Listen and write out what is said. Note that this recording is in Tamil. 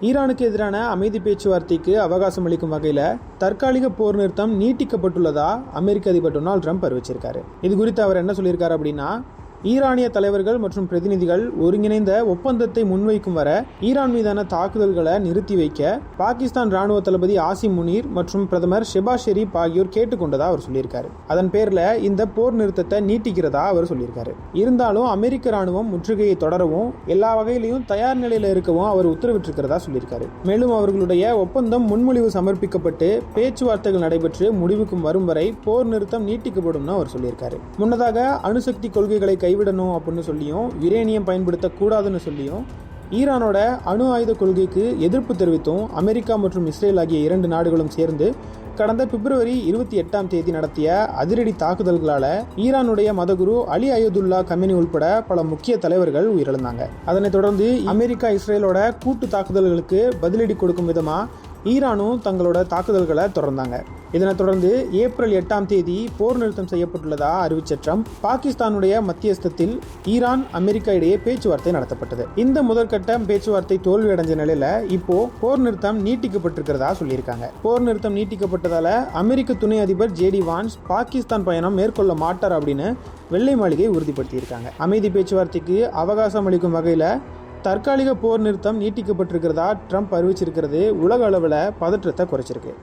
ஈரானுக்கு எதிரான அமைதி பேச்சுவார்த்தைக்கு அவகாசம் அளிக்கும் வகையில் தற்காலிக போர் நிறுத்தம் நீட்டிக்கப்பட்டுள்ளதா அமெரிக்க அதிபர் டொனால்ட் ட்ரம்ப் அறிவிச்சிருக்காரு. இது குறித்து அவர் என்ன சொல்லியிருக்காரு அப்படின்னா, ஈரானிய தலைவர்கள் மற்றும் பிரதிநிதிகள் ஒருங்கிணைந்த ஒப்பந்தத்தை முன்வைக்கும் வர ஈரான் மீதான தாக்குதல்களை நிறுத்தி வைக்க பாகிஸ்தான் ராணுவ தளபதி ஆசிம் முனீர் மற்றும் பிரதமர் ஷெபாஸ் ஷெரீப் ஆகியோர் கேட்டுக்கொண்டதா அவர் சொல்லியிருக்காரு. அதன் பேர்ல இந்த போர் நிறுத்தத்தை நீட்டிக்கிறதா அவர் சொல்லியிருக்காரு. இருந்தாலும் அமெரிக்க ராணுவம் முற்றுகையை தொடரவும் எல்லா வகையிலையும் தயார் நிலையில இருக்கவும் அவர் உத்தரவிட்டிருக்கிறதா சொல்லியிருக்காரு. மேலும் அவர்களுடைய ஒப்பந்தம் முன்மொழிவு சமர்ப்பிக்கப்பட்டு பேச்சுவார்த்தைகள் நடைபெற்று முடிவுக்கும் வரும் வரை போர் நிறுத்தம் நீட்டிக்கப்படும் அவர் சொல்லியிருக்காரு. முன்னதாக அணுசக்தி கொள்கைகளை கைவிடணும் அப்படின்னு சொல்லியும் யுரேனியம் பயன்படுத்தக்கூடாதுன்னு சொல்லியும் ஈரானோட அணு ஆயுத கொள்கைக்கு எதிர்ப்பு தெரிவித்தும் அமெரிக்கா மற்றும் இஸ்ரேல் ஆகிய 2 நாடுகளும் சேர்ந்து கடந்த பிப்ரவரி 28 நடத்திய அதிரடி தாக்குதல்களால ஈரானுடைய மதகுரு அலி அயதுல்லா கமேனி உள்பட பல முக்கிய தலைவர்கள் உயிரிழந்தாங்க. அதனைத் தொடர்ந்து அமெரிக்கா இஸ்ரேலோட கூட்டு தாக்குதல்களுக்கு பதிலடி கொடுக்கும் விதமா ஈரானும் தங்களோட தாக்குதல்களை தொடர்ந்தாங்க. இதனைத் தொடர்ந்து ஏப்ரல் 8 போர் நிறுத்தம் செய்யப்பட்டுள்ளதா அறிவிச்ச ட்ரம்ப் பாகிஸ்தானுடைய மத்தியஸ்தத்தில் ஈரான் அமெரிக்கா இடையே பேச்சுவார்த்தை நடத்தப்பட்டது. இந்த முதற்கட்ட பேச்சுவார்த்தை தோல்வியடைஞ்ச நிலையில இப்போ போர் நிறுத்தம் நீட்டிக்கப்பட்டிருக்கிறதா சொல்லியிருக்காங்க. போர் நிறுத்தம் நீட்டிக்கப்பட்டதால அமெரிக்க துணை அதிபர் ஜேடி வான்ஸ் பாகிஸ்தான் பயணம் மேற்கொள்ள மாட்டார் அப்படின்னு வெள்ளை மாளிகை உறுதிப்படுத்தியிருக்காங்க. அமைதி பேச்சுவார்த்தைக்கு அவகாசம் அளிக்கும் வகையில தற்காலிக போர் நிறுத்தம் நீட்டிக்கப்பட்டிருக்கிறதா ட்ரம்ப் அறிவிச்சிருக்கிறது உலக அளவில் பதற்றத்தை குறைச்சிருக்கு.